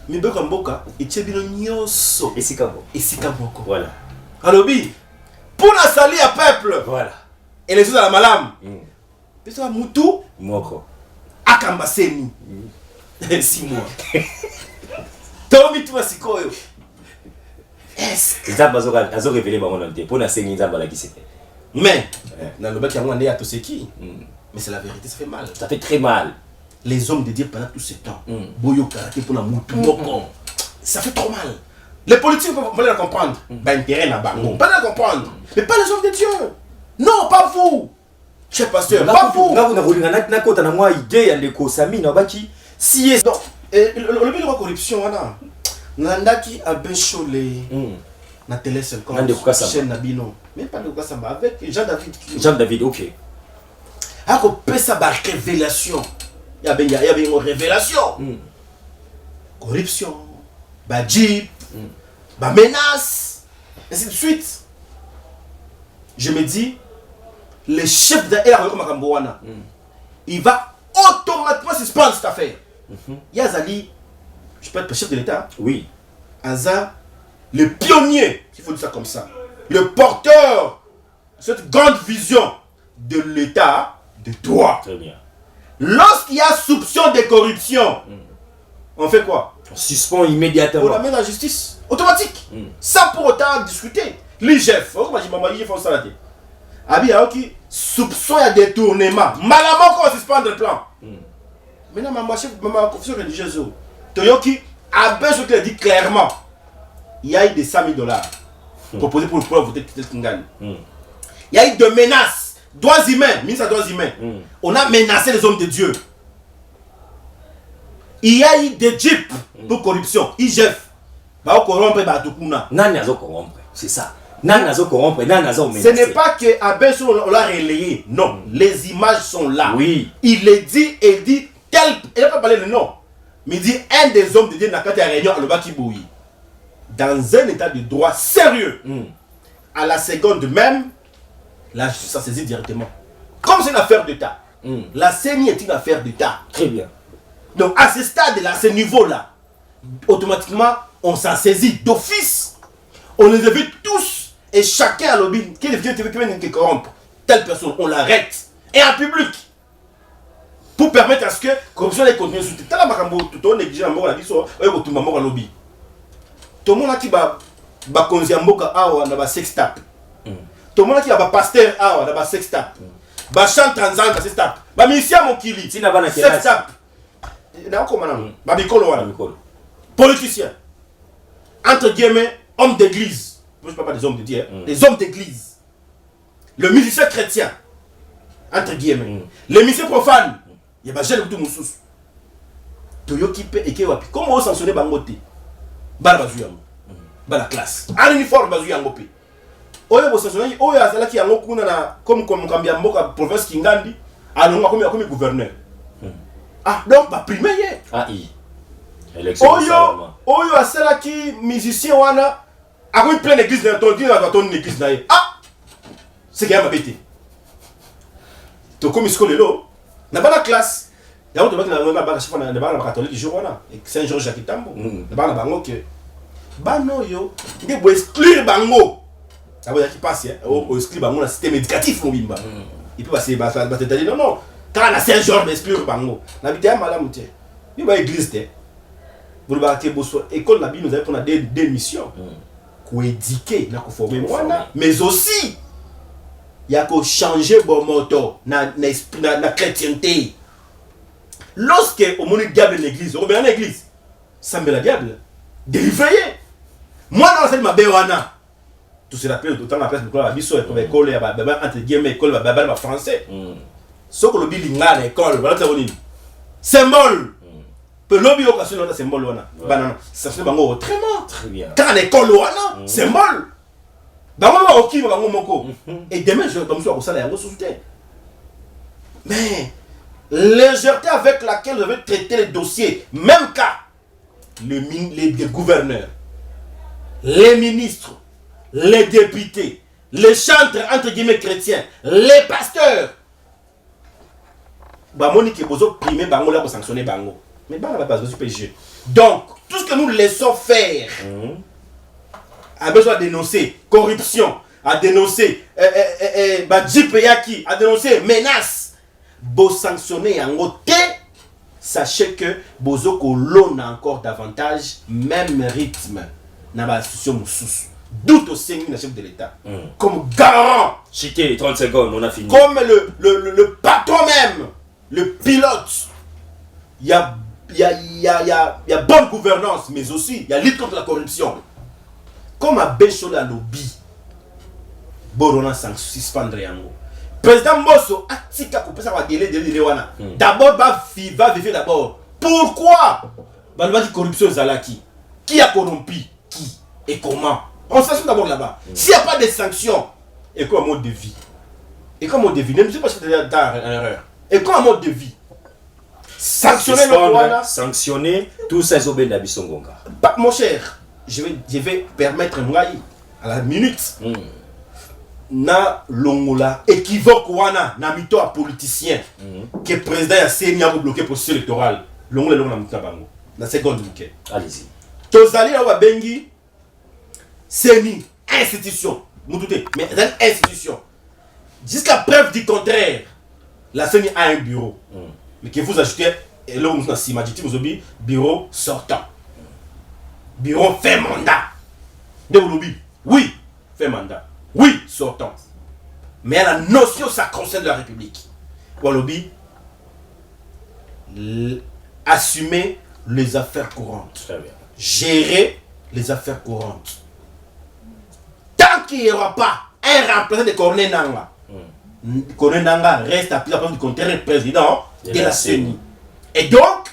mais bien comme Boka, il tient bien nyoso. Et si Kabo. Et si Kaboko. Voilà. Alors, bi, pour la salir à peuple. Voilà. Et les choses à la malam. Puis ça, Moutou. Moko. Akambaseni. 6 mois. Tomi tu vas si quoi. Est-ce que azo révélé ma volonté pour na sengi nzamba la qui c'était. Mais dans le bac il y a un à tout ce qui. Mais c'est la vérité, ça fait mal. Ça fait très mal. Les hommes de Dieu pendant tout ce temps. Boyo karaté pour la moutou. Ça fait trop mal. Les politiques vont la comprendre. Bah intérêt na bango. Pas la comprendre. Mais pas les hommes de Dieu. Non, pas vous. Cher pasteur, pas vous. Nga kuna rolinga na kota na moi idée ya ndeko Sami na baki si est. Non, le but de la corruption wana. Nandaki a ben cholé. Na télé seul comme chaîne Nabino. Mais pas de Koukassamba avec Jean-David, OK. A ko pesa ba révélation. Il y a une révélation. Corruption, ba jeep, ba menace, ainsi de suite. Je me dis, le chef de la Makamboana, il va automatiquement suspendre cette affaire. Yazali, je peux être le chef de l'État. Oui. Aza, le pionnier, il faut dire ça comme ça, le porteur de cette grande vision de l'État de droit. Très bien. Lorsqu'il y a soupçon de corruption, on fait quoi? On suspend immédiatement. On la met dans la justice. Automatique. Sans pour autant discuter. L'IGF, comment je m'en vais, ça là. Abi, ok, soupçon de détournement. Malamment qu'on suspend le plan. Maintenant, ma chef, ma confession religieuse, Toyoki a besoin de dire clairement, il y a eu des 100 000 $ proposés pour le pouvoir voter Peter Kingani. Il y a eu des menaces. Droits humains, ministre des droits humains. On a menacé les hommes de Dieu. Il y a eu des jeeps pour corruption. IGF. Bah, corrompre, bah, Tukuna. Nani azo corrompre, c'est ça. Nani azo corrompre, nani azo menacer. Ce n'est pas que Abenso on l'a relayé. Non, les images sont là. Oui. Il est dit, et dit, tel. Il n'a pas parlé de nom. Mais il dit, un des hommes de Dieu n'a qu'à la réunion à Lobakibouyi. Dans un état de droit sérieux. À la seconde même, la justice a saisi directement. Comme c'est une affaire d'État. La CENI est une affaire d'État. Très bien. Donc à ce stade-là, à ce niveau-là, automatiquement, on s'en saisit d'office. On les évite tous et chacun à lobby qui est corrompre telle personne, on l'arrête. Et en public. Pour permettre à ce que la corruption continue sous tout le monde négligé la vie sur le lobby. Tout le monde qui va konziamboka awa na ba sextape. Tout le monde qui va pasteur awa na ba sextape. Ba chant transant ba sextape. Ba musicien mokili. Tina bana sextape. Na ko manam. Ba bikolo wana. Politicien. Entre guillemets, homme d'église. Je ne parle pas des hommes de Dieu, des hommes d'église. Le musicien chrétien. Entre guillemets. Les musiciens profanes. Il y a des gens qui sont Toyokipe et Kewapi. Comment on sanctionne Bangote? Balabazuyango. Bala classe. En uniforme, Bazuyango. Oyo bo sanctionné, Oyo Azala qui a ngokuna na comme Kambia Mboka, province Kingandi, alonga comme gouverneur. Ah, donc, bah, primaire. Ah, oui. Oyo Azala qui musicien wana, a eu plein d'églises dans ton église. Ah! C'est qu'il y a ma bête. Tu comme ce que le na bana classe ya on te baki na bana chef na bana catholique jour wana Saint Georges Akitambo na bana bango que bano yo nde bo exclure bango ça veut dire qu'il passe au exclure bango na système éducatif mobimba il peut passer ba te dire non quand na Saint Georges exclure bango na bitia malamu te bi ba église te vous ba te bosso école na bi nous avez pour des missions ko éduquer na ko former wana mais aussi il y a qu'à changer bon moto na chrétienté. Lorsque au monde diable l'église, au bien l'église, ça me la diable. Délivré. Moi dans cette ma béwana. Tout se rappelle autant la presse de la biso et école entre guillemets école ba français. Ce que le bilingue l'école, voilà ça bonine. Symbole. Peu lobby occasion là symbole wana. Banana. Ça fait bango autrement. Très bien. Quand l'école wana, symbole. Et demain, je vais au salaire soutien. Mais légèreté avec laquelle je vais traiter les dossiers, même cas, les gouverneurs, les ministres, les députés, les chantres entre guillemets chrétiens, les pasteurs, Monique Bozo primé bango là pour sanctionner bango. Mais bango va pas se péché. Donc, tout ce que nous laissons faire a besoin de dénoncer corruption, à dénoncer Djipeyaki, à dénoncer menaces. Bo sanctionner en côté, sachez que Bozo Kolon a encore davantage même rythme dans la situation sous. D'où au sein du chef de l'État. Comme garant. Chité, 30 secondes, on a fini. Comme le patron même, le pilote. Il y a bonne gouvernance, mais aussi il y a lutte contre la corruption. Comme à Béchola lobby, Borona suspendre yango. Président Mosso a tika couper ça va délai wana. D'abord va vérifier d'abord. Pourquoi? Bah le corruption zalaki. Qui a corrompu qui et comment? On s'assure d'abord là-bas. S'il n'y a pas de sanctions, et quoi un mode de vie? Et quoi un mode de vie? Ne me dis pas que c'est dans l'erreur. Et quoi un mode de vie? Sanctionner le Rwanda. Sanctionner tout ça, c'est au Bisongonga. Mon cher, je vais permettre Mwaï à la minute. Na longola équivoque wana na mito à politicien que le président a signé pour bloquer le processus électoral. Longola na mito bango. Na seconde week-end. Allez-y. Tozali na wabengi seni institution. Moutoute, mais dans institution. Jusqu'à preuve du contraire, la CENI a un bureau. Mais que vous ajoutez, et là, vous avez bureau sortant. Bureau fait mandat. De vous oui, fait mandat. Oui, sortant. Mais la notion, ça concerne la République. Walobi, assumer les affaires courantes. Très bien. Gérer les affaires courantes. Tant qu'il n'y aura pas un remplaçant de Corneille Nanga, Corneille Nanga reste à la place du contraire président de la CENI. Et donc,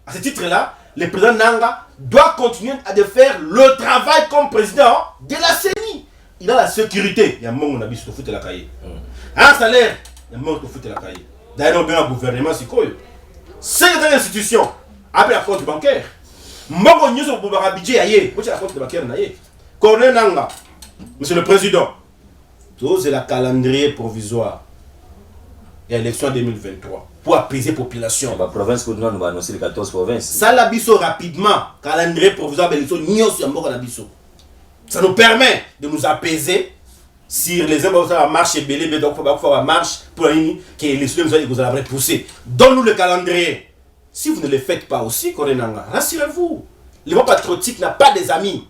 à ce titre-là, le président Nanga doit continuer à faire le travail comme président de la CENI. Il a la sécurité. Il y a un monde qui a besoin de foutre la cahier. Un salaire, il y a un monde qui a foutre la cahier. D'ailleurs, on a un gouvernement, c'est quoi? C'est une institution. Après la compte bancaire. Moko nyuso pour budget aye. Moi, j'ai la compte bancaire naye. Corneille Nanga, monsieur le président, c'est la calendrier provisoire. Il y a l'élection 2023 pour apaiser la population. La province nous va annoncer les 14 provinces. Ça la biso rapidement. Calendrier provisoire de l'élection ça nous permet de nous apaiser sur les hommes qui marche belé, donc il faut marche pour que l'élection nous allons repousser. Donne-nous le calendrier. Si vous ne le faites pas aussi, rassurez-vous. Le monde patriotique n'a pas des amis.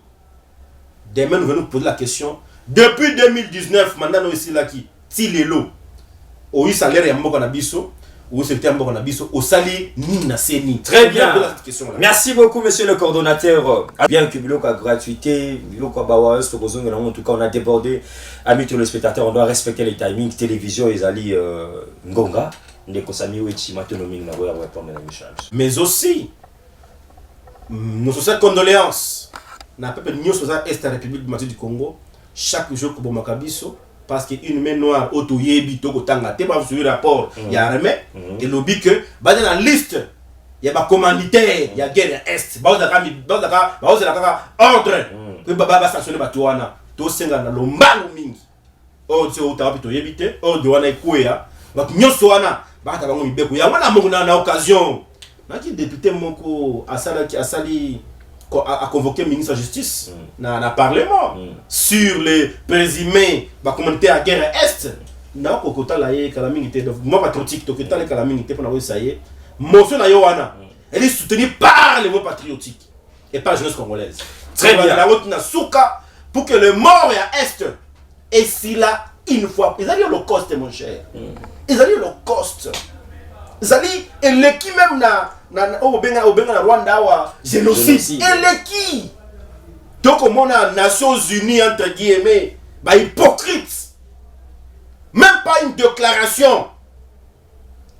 Demain, nous venons nous poser la question. Depuis 2019, maintenant, nous ici, là, qui tire les lots. Au salaire, il y a un mot qu'on a biso. Au secteur, il y a un mot qu'on a biso. Au salaire, ni na seni. Très bien. Merci beaucoup, monsieur le coordonnateur. Bien que Biloko a gratuité, Biloko a bawa, en tout cas, on a débordé. Amis téléspectateurs, on doit respecter les timings. Télévision, ils allaient Ngonga. Mais aussi, nos sociales condoléances. N'a pas de est la République du Congo. Chaque jour, que Makabiso, parce qu'une main noire, auto-yebi, toko tanga, t'es pas sur le rapport, il y a un remède. Et l'objet que, dans la liste, il y a un commanditaire, il y a guerre est. Ordre. Que Baba va sanctionner Batouana. Tout c'est dans le mal mingi. Ordre, c'est au tapis, tu éviter. Ordre, on a écoué. Donc, Nyosoana, Bata Bango Mibeko, il y a une occasion. Naki député Moko a convoqué le ministre de la Justice dans le Parlement sur les présumés commenter à guerre Est. Non, Kokota la ye calamité. Donc, moi, patriotique, Tokota la calamité pour ça y est. Motion na Yowana. Elle est soutenue par les mots patriotiques et par la jeunesse congolaise. Très bien. La route na souka pour que le mort à Est et si là, une fois. Ils allaient au cost, mon cher. Ils allaient au cost. Zali eleki même na obenga Rwanda wa génocide eleki donc on a Nations Unies entre guillemets ba hypocrite même pas une déclaration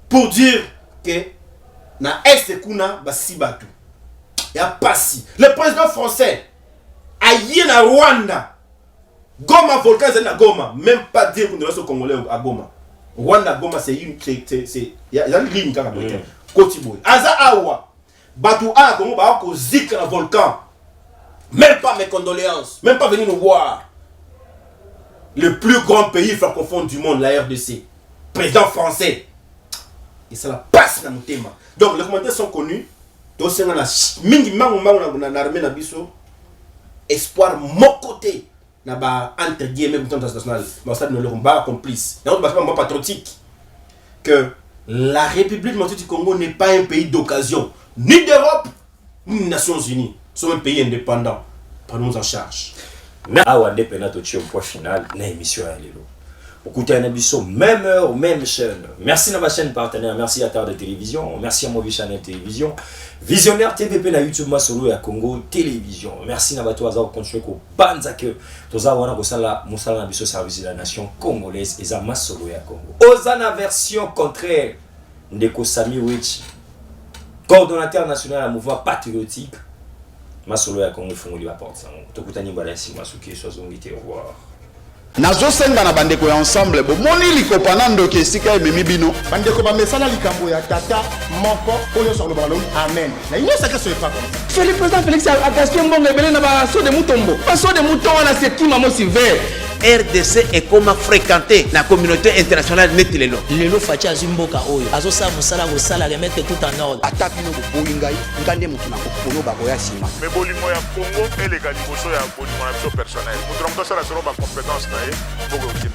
pour dire que na est kuna ba sibatu ya pasi le président français a yé na Rwanda Goma volcan c'est na Goma, même pas dire qu'on doit se congolais à Goma. Rwanda Goma c'est une il y a une ligne quand même. Kotiboy. Aza awa. Batu a Congo ba ko zik na volcan. Même pas mes condoléances, même pas venir nous voir. Le plus grand pays francophone du monde, la RDC. Président français. Et ça la passe dans mon thème. Donc les commentaires sont connus. Donc c'est na mingi mangu na armée na biso. Espoir mon côté. Na ba entre guillemets international. Mais ça ne le pas complice. Et on va pas patriotique que la République démocratique du Congo n'est pas un pays d'occasion, ni d'Europe, ni des Nations Unies. Nous sommes un pays indépendant. Prenons en charge. Awa ndepena to point final na émission ya lelo. Okuta na biso même heure, même chaîne. Merci na ma chaîne partenaire, merci à Terre de Télévision, merci à Movi Channel Télévision, Visionnaire TVP na YouTube Masolo ya Congo Télévision. Merci na bato azao continuer ko banza que toza wana ko sala musala na biso service de la nation congolaise eza Masolo ya Congo. Ozana version contraire ndeko Sami Wich, coordonnateur national à mouvement patriotique Masolo ya Congo fongoli la porte. Tokutani bala si masuki so zongite au revoir. nazosenga na bandeko ya ensemble bomoni likopa na ndoki esika ememi bino bandeko bamesana likambo ya tata moko oyo sur le ballon amen na ino saka so epa comme Feli président Félix a gaspillé mbongo ebele na baso de mutombo. Baso de mouton wana sekima mosi vert. RDC est comme fréquenté la communauté internationale net lelo. lelo faci azwi mboka oyo azosala mosala kosala remettre tout en ordre. ata bino boboyi ngai ngande motu na kopolo bakoya nsima me bolimo ya Congo eleka liboso ya bolimo na biso personnel moto na moto asala selo bacompétence na ye mboka okende